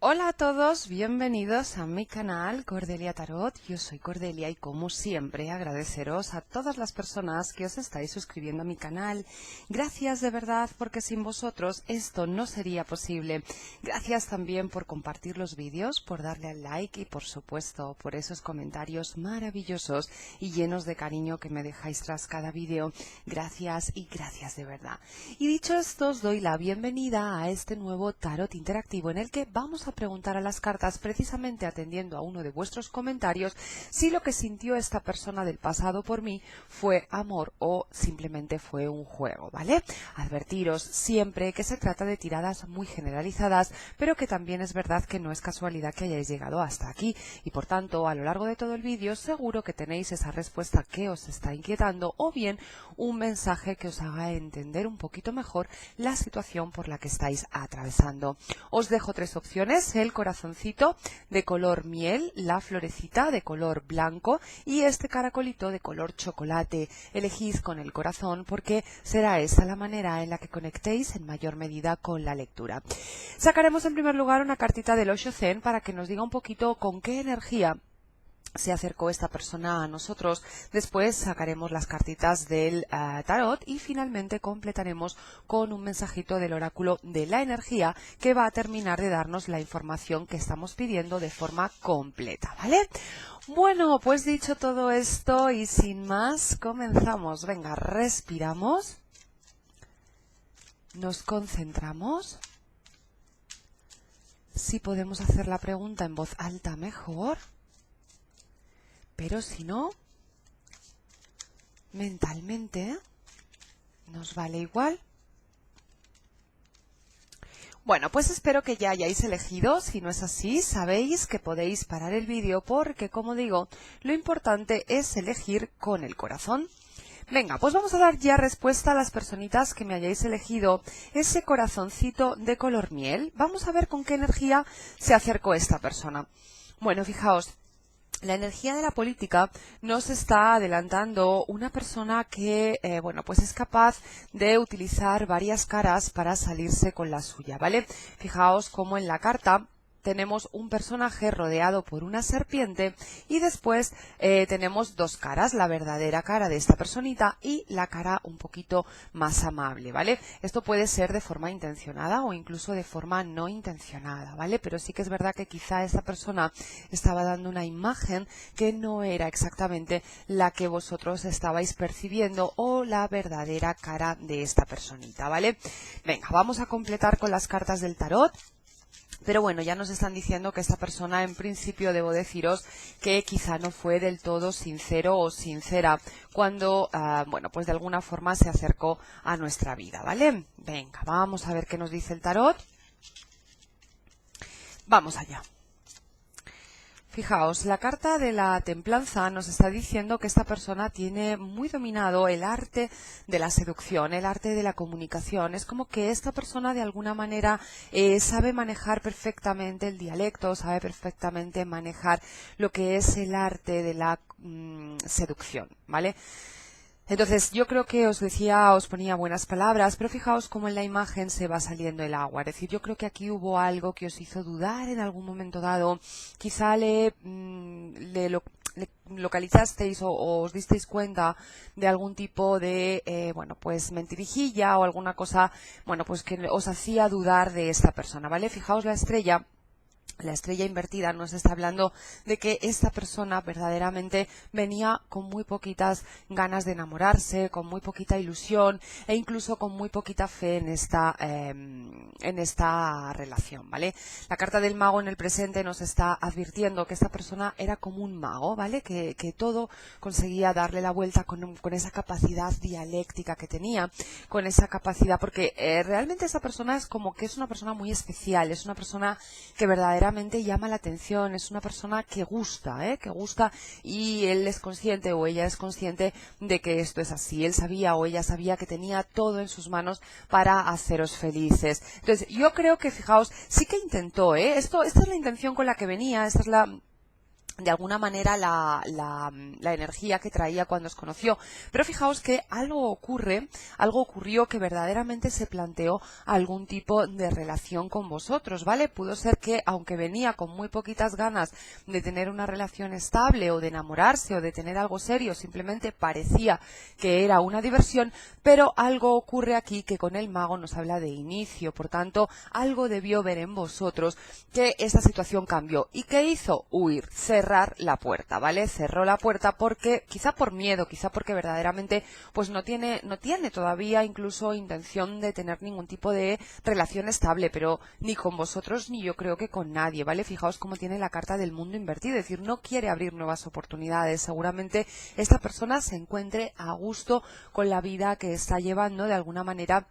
Hola a todos, bienvenidos a mi canal Cordelia Tarot. Yo soy Cordelia y como siempre agradeceros a todas las personas que os estáis suscribiendo a mi canal. Gracias de verdad, porque sin vosotros esto no sería posible. Gracias también por compartir los vídeos, por darle al like y por supuesto por esos comentarios maravillosos y llenos de cariño que me dejáis tras cada vídeo. Gracias y gracias de verdad. Y dicho esto, os doy la bienvenida a este nuevo tarot interactivo en el que vamos a preguntar a las cartas, precisamente atendiendo a uno de vuestros comentarios, si lo que sintió esta persona del pasado por mí fue amor o simplemente fue un juego, ¿vale? Advertiros siempre que se trata de tiradas muy generalizadas, pero que también es verdad que no es casualidad que hayáis llegado hasta aquí y por tanto a lo largo de todo el vídeo seguro que tenéis esa respuesta que os está inquietando o bien un mensaje que os haga entender un poquito mejor la situación por la que estáis atravesando. Os dejo tres opciones: el corazoncito de color miel, la florecita de color blanco y este caracolito de color chocolate. Elegís con el corazón porque será esa la manera en la que conectéis en mayor medida con la lectura. Sacaremos en primer lugar una cartita del Osho Zen para que nos diga un poquito con qué energía se acercó esta persona a nosotros. Después sacaremos las cartitas del tarot y finalmente completaremos con un mensajito del oráculo de la energía que va a terminar de darnos la información que estamos pidiendo de forma completa, ¿vale? Bueno, pues dicho todo esto y sin más, comenzamos. Venga, respiramos, nos concentramos. Si podemos hacer la pregunta en voz alta, mejor. Pero si no, mentalmente nos vale igual. Bueno, pues espero que ya hayáis elegido. Si no es así, sabéis que podéis parar el vídeo porque, como digo, lo importante es elegir con el corazón. Venga, pues vamos a dar ya respuesta a las personitas que me hayáis elegido ese corazoncito de color miel. Vamos a ver con qué energía se acercó esta persona. Bueno, fijaos. La energía de la política nos está adelantando una persona que, bueno, pues es capaz de utilizar varias caras para salirse con la suya, ¿vale? Fijaos cómo en la carta tenemos un personaje rodeado por una serpiente y después tenemos dos caras, la verdadera cara de esta personita y la cara un poquito más amable, ¿vale? Esto puede ser de forma intencionada o incluso de forma no intencionada, ¿vale? Pero sí que es verdad que quizá esta persona estaba dando una imagen que no era exactamente la que vosotros estabais percibiendo o la verdadera cara de esta personita, ¿vale? Venga, vamos a completar con las cartas del tarot. Pero bueno, ya nos están diciendo que esta persona, en principio, debo deciros que quizá no fue del todo sincero o sincera cuando, bueno, pues de alguna forma se acercó a nuestra vida, ¿vale? Venga, vamos a ver qué nos dice el tarot. Vamos allá. Fijaos, la carta de la templanza nos está diciendo que esta persona tiene muy dominado el arte de la seducción, el arte de la comunicación. Es como que esta persona de alguna manera sabe manejar perfectamente el dialecto, sabe perfectamente manejar lo que es el arte de la seducción, ¿vale? Entonces, yo creo que os decía, os ponía buenas palabras, pero fijaos cómo en la imagen se va saliendo el agua. Es decir, yo creo que aquí hubo algo que os hizo dudar en algún momento dado. Quizá le localizasteis o os disteis cuenta de algún tipo de, bueno, pues mentirijilla o alguna cosa, bueno, pues que os hacía dudar de esta persona, ¿vale? Fijaos la estrella. La estrella invertida nos está hablando de que esta persona verdaderamente venía con muy poquitas ganas de enamorarse, con muy poquita ilusión e incluso con muy poquita fe en esta relación, ¿vale? La carta del mago en el presente nos está advirtiendo que esta persona era como un mago, ¿vale? Que todo conseguía darle la vuelta con esa capacidad dialéctica que tenía, con esa capacidad, porque realmente esta persona es como que es una persona muy especial, es una persona que verdaderamente llama la atención, es una persona que gusta, y él es consciente o ella es consciente de que esto es así. Él sabía o ella sabía que tenía todo en sus manos para haceros felices. Entonces, yo creo que, fijaos, sí que intentó, esta es la intención con la que venía, esta es de alguna manera la energía que traía cuando os conoció. Pero fijaos que algo ocurrió que verdaderamente se planteó algún tipo de relación con vosotros, ¿vale? Pudo ser que, aunque venía con muy poquitas ganas de tener una relación estable o de enamorarse o de tener algo serio, simplemente parecía que era una diversión, pero algo ocurre aquí que con el mago nos habla de inicio, por tanto, algo debió ver en vosotros que esta situación cambió. ¿Y qué hizo? Huir, cerrar la puerta, ¿vale? Cerró la puerta porque, quizá por miedo, quizá porque verdaderamente pues no tiene todavía incluso intención de tener ningún tipo de relación estable, pero ni con vosotros ni yo creo que con nadie, ¿vale? Fijaos cómo tiene la carta del mundo invertido, es decir, no quiere abrir nuevas oportunidades. Seguramente esta persona se encuentre a gusto con la vida que está llevando, de alguna manera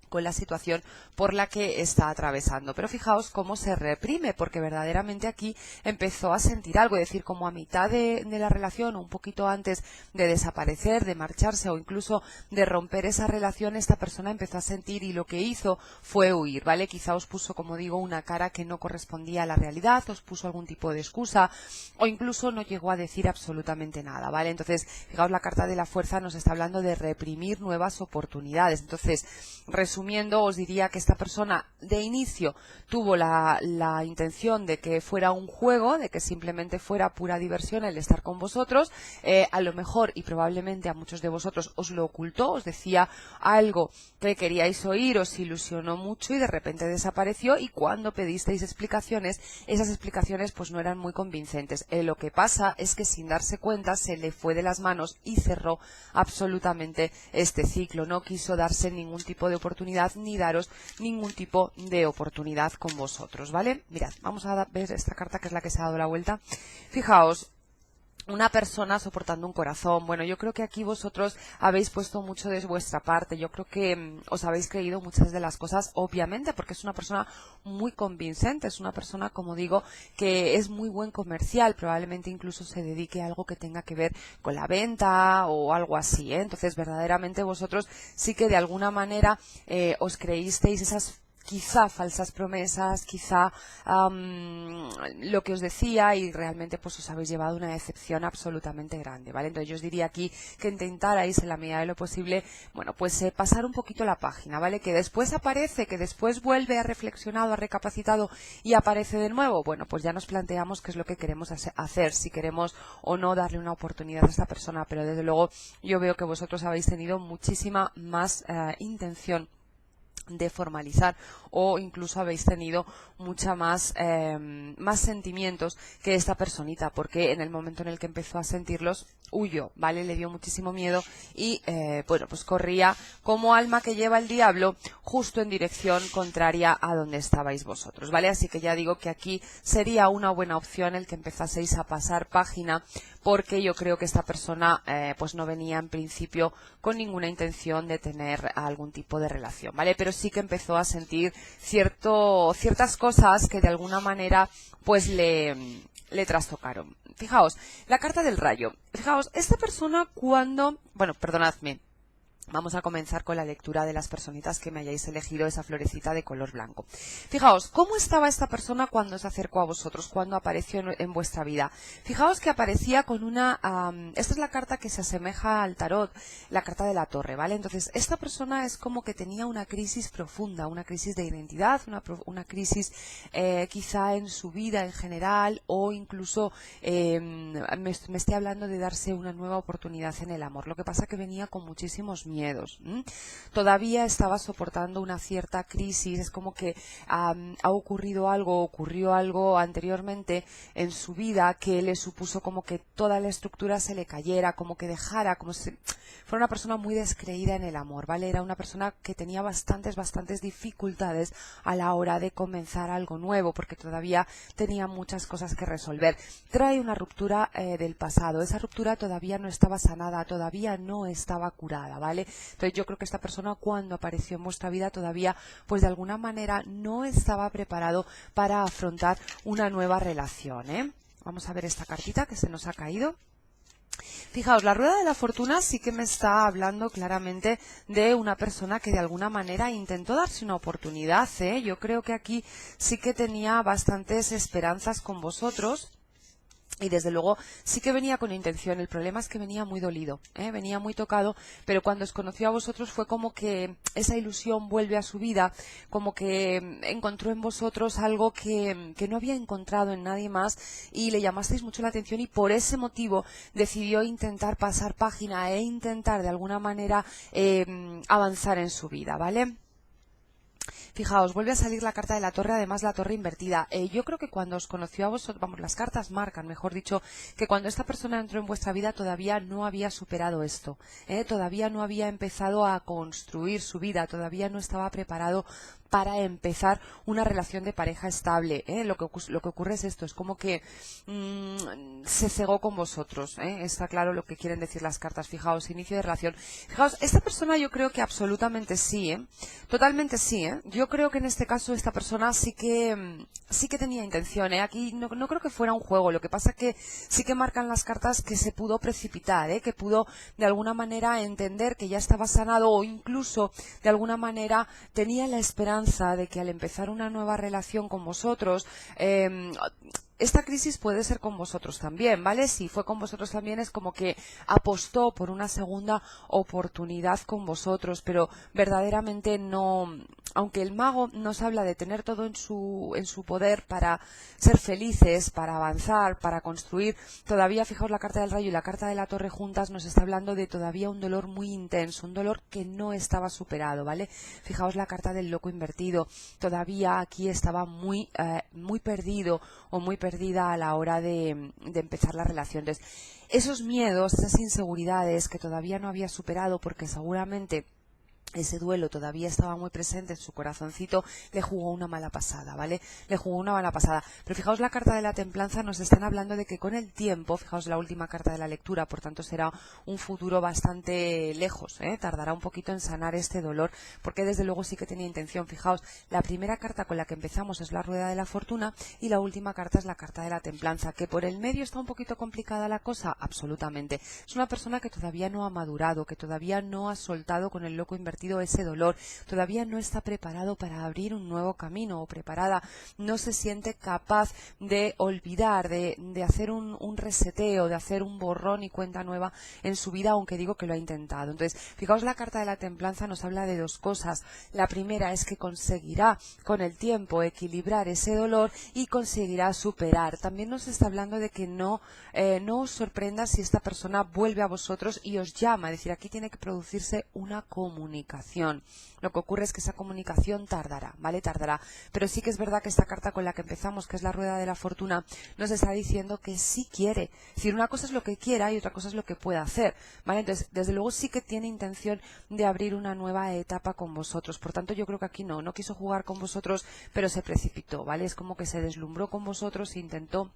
con la situación por la que está atravesando. Pero fijaos cómo se reprime, porque verdaderamente aquí empezó a sentir algo, es decir, como a mitad de la relación, o un poquito antes de desaparecer, de marcharse o incluso de romper esa relación, esta persona empezó a sentir y lo que hizo fue huir, ¿vale? Quizá os puso, como digo, una cara que no correspondía a la realidad, os puso algún tipo de excusa o incluso no llegó a decir absolutamente nada, ¿vale? Entonces, fijaos, la carta de la fuerza nos está hablando de reprimir nuevas oportunidades. Entonces, resumiendo, os diría que esta persona de inicio tuvo la intención de que fuera un juego, de que simplemente fuera pura diversión el estar con vosotros. A lo mejor y probablemente a muchos de vosotros os lo ocultó, os decía algo que queríais oír, os ilusionó mucho y de repente desapareció, y cuando pedisteis explicaciones, esas explicaciones pues no eran muy convincentes. Lo que pasa es que sin darse cuenta se le fue de las manos y cerró absolutamente este ciclo. No quiso darse ningún tipo de oportunidad ni daros ningún tipo de oportunidad con vosotros, ¿vale? Mirad, vamos a ver esta carta, que es la que se ha dado la vuelta. Fijaos, una persona soportando un corazón. Bueno, yo creo que aquí vosotros habéis puesto mucho de vuestra parte. Yo creo que os habéis creído muchas de las cosas, obviamente, porque es una persona muy convincente, es una persona, como digo, que es muy buen comercial, probablemente incluso se dedique a algo que tenga que ver con la venta o algo así, ¿eh? Entonces, verdaderamente vosotros sí que de alguna manera os creísteis esas quizá falsas promesas, quizá lo que os decía, y realmente pues os habéis llevado una decepción absolutamente grande, ¿vale? Entonces yo os diría aquí que intentarais en la medida de lo posible, bueno, pues pasar un poquito la página, ¿vale? Que después aparece, que después vuelve, ha reflexionado, ha recapacitado y aparece de nuevo, bueno, pues ya nos planteamos qué es lo que queremos hacer, si queremos o no darle una oportunidad a esta persona, pero desde luego yo veo que vosotros habéis tenido muchísima más intención de formalizar, o incluso habéis tenido mucha más sentimientos que esta personita, porque en el momento en el que empezó a sentirlos huyó, ¿vale? Le dio muchísimo miedo y bueno, pues corría como alma que lleva el diablo justo en dirección contraria a donde estabais vosotros, ¿vale? Así que ya digo que aquí sería una buena opción el que empezaseis a pasar página, porque yo creo que esta persona pues no venía en principio con ninguna intención de tener algún tipo de relación, ¿vale? Pero sí que empezó a sentir ciertas cosas que de alguna manera pues le trastocaron. Fijaos, la carta del rayo. Fijaos, esta persona cuando... Bueno, perdonadme. Vamos a comenzar con la lectura de las personitas que me hayáis elegido esa florecita de color blanco. Fijaos, ¿cómo estaba esta persona cuando se acercó a vosotros, cuando apareció en vuestra vida? Fijaos que aparecía con una... esta es la carta que se asemeja al tarot, la carta de la torre, ¿vale? Entonces, esta persona es como que tenía una crisis profunda, una crisis de identidad, una crisis quizá en su vida en general, o incluso me esté hablando de darse una nueva oportunidad en el amor. Lo que pasa que venía con muchísimos miedos. Todavía estaba soportando una cierta crisis, es como que ocurrió algo anteriormente en su vida que le supuso como que toda la estructura se le cayera, como que dejara, como si fuera una persona muy descreída en el amor, ¿vale? Era una persona que tenía bastantes dificultades a la hora de comenzar algo nuevo, porque todavía tenía muchas cosas que resolver. Trae una ruptura del pasado, esa ruptura todavía no estaba sanada, todavía no estaba curada, ¿vale? Entonces yo creo que esta persona cuando apareció en vuestra vida todavía pues de alguna manera no estaba preparado para afrontar una nueva relación, ¿eh? Vamos a ver esta cartita que se nos ha caído. Fijaos, la rueda de la fortuna sí que me está hablando claramente de una persona que de alguna manera intentó darse una oportunidad, ¿eh? Yo creo que aquí sí que tenía bastantes esperanzas con vosotros. Y desde luego sí que venía con intención. El problema es que venía muy dolido, venía muy tocado, pero cuando os conoció a vosotros fue como que esa ilusión vuelve a su vida, como que encontró en vosotros algo que no había encontrado en nadie más y le llamasteis mucho la atención y por ese motivo decidió intentar pasar página e intentar de alguna manera avanzar en su vida, ¿vale? Fijaos, vuelve a salir la carta de la torre, además la torre invertida. Yo creo que cuando os conoció a vosotros, vamos, las cartas marcan, mejor dicho, que cuando esta persona entró en vuestra vida todavía no había superado esto, todavía no había empezado a construir su vida, todavía no estaba preparado para empezar una relación de pareja estable. Lo que ocurre es esto, es como que se cegó con vosotros. Está claro lo que quieren decir las cartas. Fijaos, inicio de relación. Fijaos, esta persona yo creo que absolutamente sí, totalmente sí. Yo creo que en este caso esta persona sí que tenía intención. Aquí no creo que fuera un juego. Lo que pasa es que sí que marcan las cartas que se pudo precipitar, que pudo de alguna manera entender que ya estaba sanado o incluso de alguna manera tenía la esperanza de que al empezar una nueva relación con vosotros, esta crisis puede ser con vosotros también, ¿vale? Si fue con vosotros también es como que apostó por una segunda oportunidad con vosotros, pero verdaderamente no, aunque el mago nos habla de tener todo en su poder para ser felices, para avanzar, para construir, todavía, fijaos, la carta del rayo y la carta de la torre juntas nos está hablando de todavía un dolor muy intenso, un dolor que no estaba superado, ¿vale? Fijaos la carta del loco invertido, todavía aquí estaba muy perdido o muy perdida a la hora de empezar la relación. Entonces, esos miedos, esas inseguridades que todavía no había superado porque seguramente ese duelo todavía estaba muy presente en su corazoncito, le jugó una mala pasada, ¿vale? Le jugó una mala pasada. Pero fijaos, la carta de la templanza nos están hablando de que con el tiempo, fijaos la última carta de la lectura, por tanto será un futuro bastante lejos, tardará un poquito en sanar este dolor, porque desde luego sí que tenía intención. Fijaos, la primera carta con la que empezamos es la rueda de la fortuna y la última carta es la carta de la templanza, que por el medio está un poquito complicada la cosa, absolutamente. Es una persona que todavía no ha madurado, que todavía no ha soltado con el loco invertido ese dolor, todavía no está preparado para abrir un nuevo camino o preparada, no se siente capaz de olvidar, de hacer un reseteo, de hacer un borrón y cuenta nueva en su vida, aunque digo que lo ha intentado. Entonces, fijaos, la carta de la templanza nos habla de dos cosas. La primera es que conseguirá con el tiempo equilibrar ese dolor y conseguirá superar. También nos está hablando de que no os sorprenda si esta persona vuelve a vosotros y os llama, es decir, aquí tiene que producirse una comunicación. Lo que ocurre es que esa comunicación tardará, ¿vale? Tardará. Pero sí que es verdad que esta carta con la que empezamos, que es la rueda de la fortuna, nos está diciendo que sí quiere. Es decir, una cosa es lo que quiera y otra cosa es lo que pueda hacer, ¿vale? Entonces, desde luego sí que tiene intención de abrir una nueva etapa con vosotros. Por tanto, yo creo que aquí no quiso jugar con vosotros, pero se precipitó, ¿vale? Es como que se deslumbró con vosotros e intentó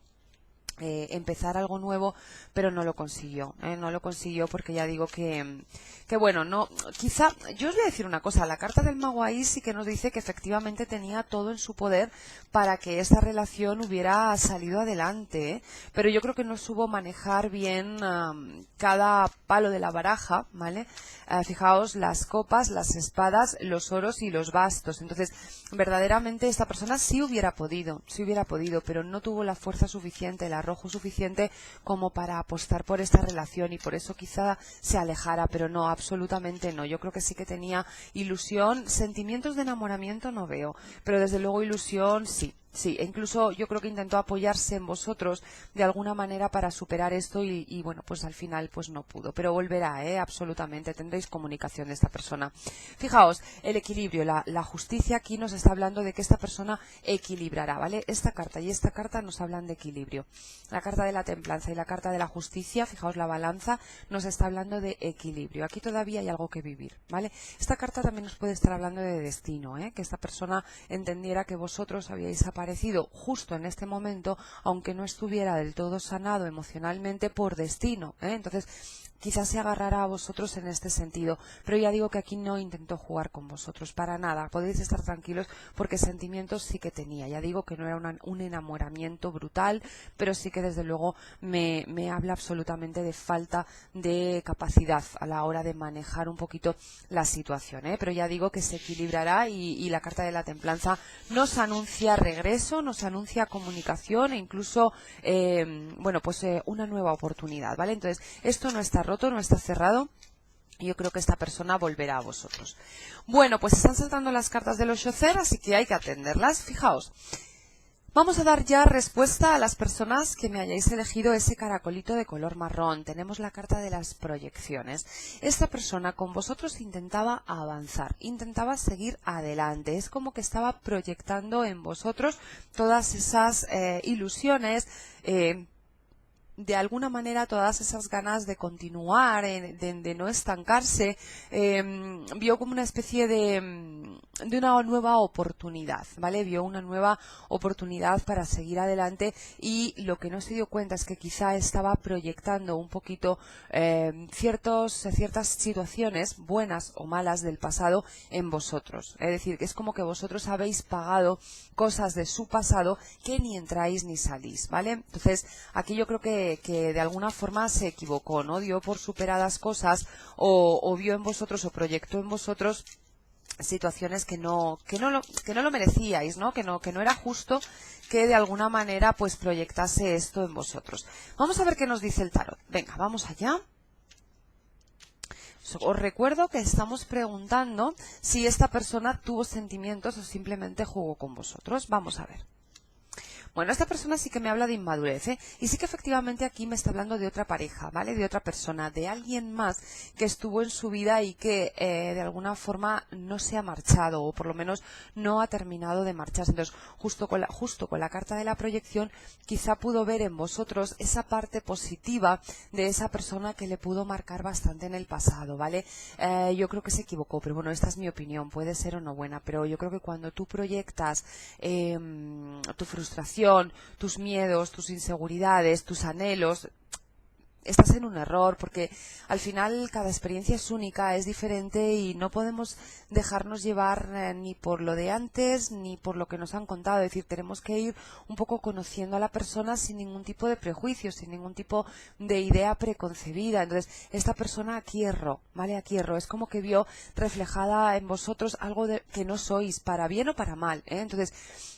empezar algo nuevo, pero no lo consiguió, no lo consiguió porque ya digo que bueno, no, quizá, yo os voy a decir una cosa, la carta del mago ahí sí que nos dice que efectivamente tenía todo en su poder para que esta relación hubiera salido adelante, pero yo creo que no supo manejar bien cada palo de la baraja, ¿vale? Fijaos, las copas, las espadas, los oros y los bastos. Entonces, verdaderamente esta persona sí hubiera podido, pero no tuvo la fuerza suficiente, el arrojo suficiente como para apostar por esta relación y por eso quizá se alejara, pero no, absolutamente no. Yo creo que sí que tenía ilusión, sentimientos de enamoramiento no veo, pero desde luego ilusión sí. Sí, e incluso yo creo que intentó apoyarse en vosotros de alguna manera para superar esto y bueno, pues al final pues no pudo, pero volverá, absolutamente, tendréis comunicación de esta persona. Fijaos, el equilibrio, la justicia aquí nos está hablando de que esta persona equilibrará, ¿vale? Esta carta y esta carta nos hablan de equilibrio. La carta de la templanza y la carta de la justicia, fijaos, la balanza nos está hablando de equilibrio. Aquí todavía hay algo que vivir, ¿vale? Esta carta también nos puede estar hablando de destino, que esta persona entendiera que vosotros habíais aparecido justo en este momento, aunque no estuviera del todo sanado emocionalmente por destino, Entonces, quizás se agarrara a vosotros en este sentido, pero ya digo que aquí no intento jugar con vosotros para nada, podéis estar tranquilos porque sentimientos sí que tenía, ya digo que no era un enamoramiento brutal, pero sí que desde luego me habla absolutamente de falta de capacidad a la hora de manejar un poquito la situación, pero ya digo que se equilibrará y la carta de la templanza nos anuncia regreso, nos anuncia comunicación e incluso una nueva oportunidad, ¿vale? Entonces esto no está roto, no está cerrado. Yo creo que esta persona volverá a vosotros. Bueno, pues están saltando las cartas de los Shocer, así que hay que atenderlas. Fijaos, vamos a dar ya respuesta a las personas que me hayáis elegido ese caracolito de color marrón. Tenemos la carta de las proyecciones. Esta persona con vosotros intentaba avanzar, intentaba seguir adelante. Es como que estaba proyectando en vosotros todas esas ilusiones, de alguna manera todas esas ganas de continuar, de no estancarse, vio como una especie de una nueva oportunidad, ¿vale? Vio una nueva oportunidad para seguir adelante y lo que no se dio cuenta es que quizá estaba proyectando un poquito ciertas situaciones, buenas o malas del pasado, en vosotros. Es decir, que es como que vosotros habéis pagado cosas de su pasado que ni entráis ni salís, ¿vale? Entonces, aquí yo creo que de alguna forma se equivocó, ¿no? Dio por superadas cosas o vio en vosotros o proyectó en vosotros situaciones que no lo merecíais, ¿no? Que no era justo que de alguna manera pues proyectase esto en vosotros. Vamos a ver qué nos dice el tarot. Venga, vamos allá. Os recuerdo que estamos preguntando si esta persona tuvo sentimientos o simplemente jugó con vosotros. Vamos a ver. Bueno, esta persona sí que me habla de inmadurez, y sí que efectivamente aquí me está hablando de otra pareja, ¿vale? De otra persona, de alguien más que estuvo en su vida y que de alguna forma no se ha marchado o por lo menos no ha terminado de marcharse. Entonces, justo con la carta de la proyección, quizá pudo ver en vosotros esa parte positiva de esa persona que le pudo marcar bastante en el pasado, ¿vale? Yo creo que se equivocó, pero bueno, esta es mi opinión, puede ser o no buena, pero yo creo que cuando tú proyectas tu frustración, tus miedos, tus inseguridades, tus anhelos, estás en un error, porque al final cada experiencia es única, es diferente y no podemos dejarnos llevar ni por lo de antes ni por lo que nos han contado. Es decir, tenemos que ir un poco conociendo a la persona sin ningún tipo de prejuicio, sin ningún tipo de idea preconcebida. Entonces, esta persona aquí erró, ¿vale? Aquí erró. Es como que vio reflejada en vosotros algo que no sois, para bien o para mal, ¿eh? Entonces,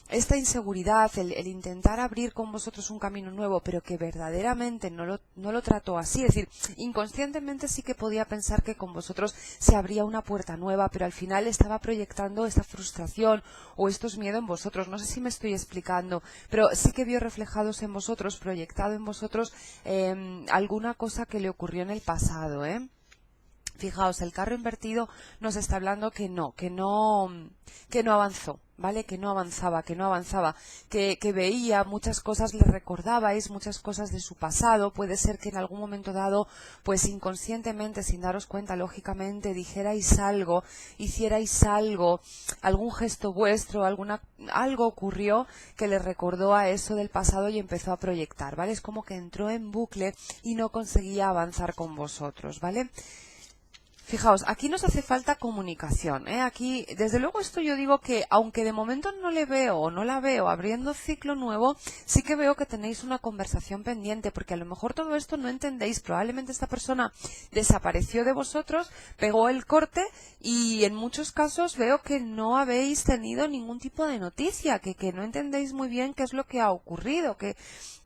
esta inseguridad, el intentar abrir con vosotros un camino nuevo, pero que verdaderamente no lo trató así, es decir, inconscientemente sí que podía pensar que con vosotros se abría una puerta nueva, pero al final estaba proyectando esta frustración o estos miedos en vosotros. No sé si me estoy explicando, pero sí que vio reflejados en vosotros, proyectado en vosotros alguna cosa que le ocurrió en el pasado, ¿eh? Fijaos, el carro invertido nos está hablando que no avanzó, ¿vale? Que no avanzaba, que veía muchas cosas, le recordabais muchas cosas de su pasado. Puede ser que en algún momento dado, pues inconscientemente, sin daros cuenta, lógicamente, dijerais algo, hicierais algo, algún gesto vuestro, algo ocurrió que le recordó a eso del pasado y empezó a proyectar, ¿vale? Es como que entró en bucle y no conseguía avanzar con vosotros, ¿vale? Fijaos, aquí nos hace falta comunicación, ¿eh? Aquí, desde luego, esto yo digo que, aunque de momento no le veo o no la veo abriendo ciclo nuevo, sí que veo que tenéis una conversación pendiente, porque a lo mejor todo esto no entendéis. Probablemente esta persona desapareció de vosotros, pegó el corte y en muchos casos veo que no habéis tenido ningún tipo de noticia, que no entendéis muy bien qué es lo que ha ocurrido, qué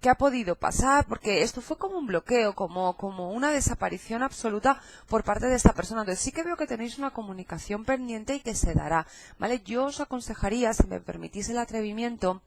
ha podido pasar, porque esto fue como un bloqueo, como una desaparición absoluta por parte de esta persona. Entonces sí que veo que tenéis una comunicación pendiente y que se dará, ¿vale? Yo os aconsejaría, si me permitís el atrevimiento,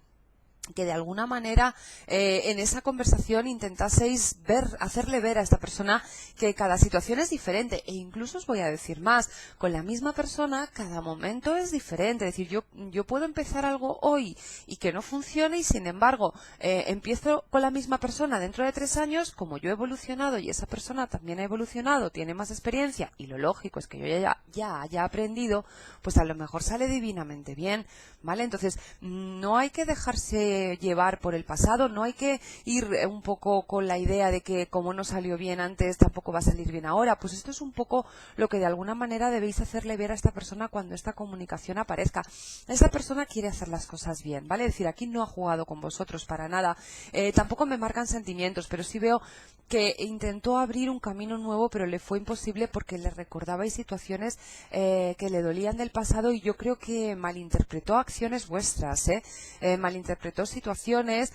que de alguna manera en esa conversación intentaseis hacerle ver a esta persona que cada situación es diferente, e incluso os voy a decir más, con la misma persona cada momento es diferente. Es decir, yo puedo empezar algo hoy y que no funcione, y sin embargo empiezo con la misma persona dentro de 3 años, como yo he evolucionado y esa persona también ha evolucionado, tiene más experiencia y lo lógico es que yo ya haya aprendido, pues a lo mejor sale divinamente bien, ¿vale? Entonces no hay que dejarse que llevar por el pasado, no hay que ir un poco con la idea de que como no salió bien antes, tampoco va a salir bien ahora. Pues esto es un poco lo que de alguna manera debéis hacerle ver a esta persona cuando esta comunicación aparezca. Esta persona quiere hacer las cosas bien, ¿vale? Es decir, aquí no ha jugado con vosotros para nada. Tampoco me marcan sentimientos, pero sí veo que intentó abrir un camino nuevo, pero le fue imposible porque le recordabais situaciones que le dolían del pasado, y yo creo que malinterpretó acciones vuestras, malinterpretó situaciones,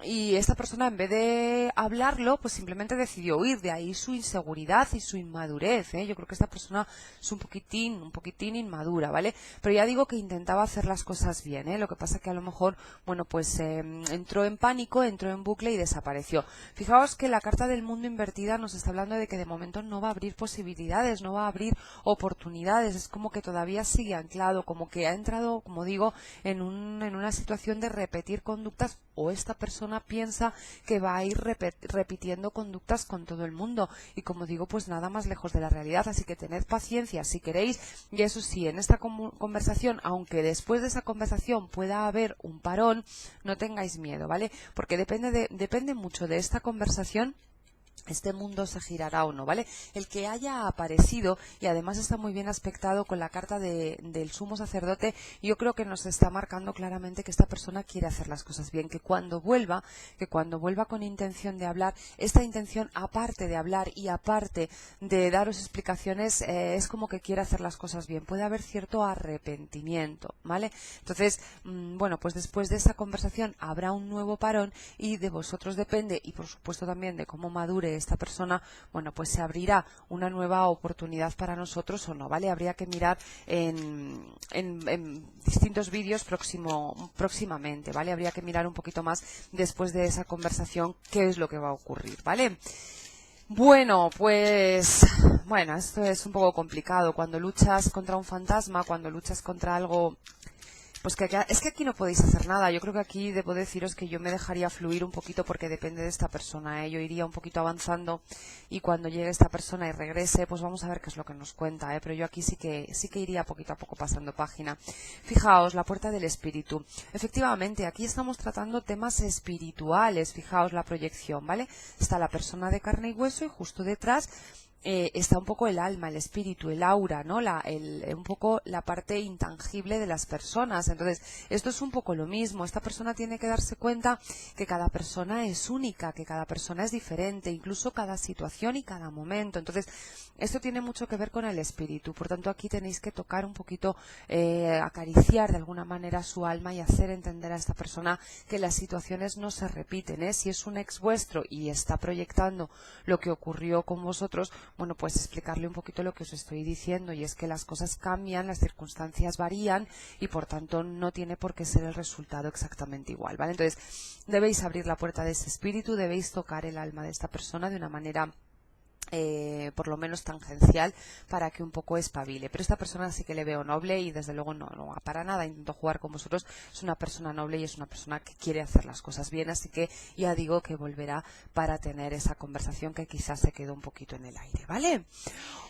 y esta persona, en vez de hablarlo, pues simplemente decidió huir. De ahí su inseguridad y su inmadurez, Yo creo que esta persona es un poquitín inmadura, ¿vale? Pero ya digo que intentaba hacer las cosas bien, Lo que pasa que a lo mejor, bueno, pues entró en pánico, entró en bucle y desapareció. Fijaos que la carta del mundo invertida nos está hablando de que de momento no va a abrir posibilidades, no va a abrir oportunidades. Es como que todavía sigue anclado, como que ha entrado, como digo, en una situación de repetir conductas, o esta persona piensa que va a ir repitiendo conductas con todo el mundo, y como digo, pues nada más lejos de la realidad. Así que tened paciencia si queréis, y eso sí, en esta conversación, aunque después de esa conversación pueda haber un parón, no tengáis miedo, ¿vale? Porque depende mucho de esta conversación este mundo se girará o no, ¿vale? El que haya aparecido, y además está muy bien aspectado con la carta del sumo sacerdote, yo creo que nos está marcando claramente que esta persona quiere hacer las cosas bien, que cuando vuelva con intención de hablar, esta intención, aparte de hablar y aparte de daros explicaciones, es como que quiere hacer las cosas bien. Puede haber cierto arrepentimiento, ¿vale? Entonces, bueno, pues después de esa conversación habrá un nuevo parón, y de vosotros depende, y por supuesto también de cómo madure esta persona, bueno, pues se abrirá una nueva oportunidad para nosotros o no, ¿vale? Habría que mirar en distintos vídeos próximamente, ¿vale? Habría que mirar un poquito más después de esa conversación qué es lo que va a ocurrir, ¿vale? Bueno, pues bueno, esto es un poco complicado cuando luchas contra un fantasma, cuando luchas contra algo. Pues es que aquí no podéis hacer nada. Yo creo que aquí debo deciros que yo me dejaría fluir un poquito, porque depende de esta persona, Yo iría un poquito avanzando, y cuando llegue esta persona y regrese, pues vamos a ver qué es lo que nos cuenta, Pero yo aquí sí que iría poquito a poco pasando página. Fijaos, la puerta del espíritu. Efectivamente, aquí estamos tratando temas espirituales. Fijaos la proyección, ¿vale? Está la persona de carne y hueso, y justo detrás está un poco el alma, el espíritu, el aura, ¿no? Un poco la parte intangible de las personas. Entonces, esto es un poco lo mismo. Esta persona tiene que darse cuenta que cada persona es única, que cada persona es diferente, incluso cada situación y cada momento. Entonces, esto tiene mucho que ver con el espíritu. Por tanto, aquí tenéis que tocar un poquito, acariciar de alguna manera su alma y hacer entender a esta persona que las situaciones no se repiten, Si es un ex vuestro y está proyectando lo que ocurrió con vosotros, bueno, pues explicarle un poquito lo que os estoy diciendo, y es que las cosas cambian, las circunstancias varían, y por tanto no tiene por qué ser el resultado exactamente igual, ¿vale? Entonces, debéis abrir la puerta de ese espíritu, debéis tocar el alma de esta persona de una manera por lo menos tangencial, para que un poco espabile. Pero esta persona sí que le veo noble, y desde luego no para nada intento jugar con vosotros. Es una persona noble y es una persona que quiere hacer las cosas bien, así que ya digo que volverá para tener esa conversación que quizás se quedó un poquito en el aire, ¿vale?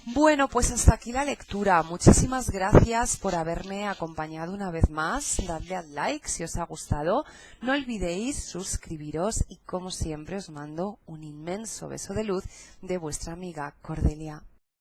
Bueno, pues hasta aquí la lectura. Muchísimas gracias por haberme acompañado una vez más. Dadle al like si os ha gustado. No olvidéis suscribiros, y como siempre os mando un inmenso beso de luz de vuestra amiga Cordelia.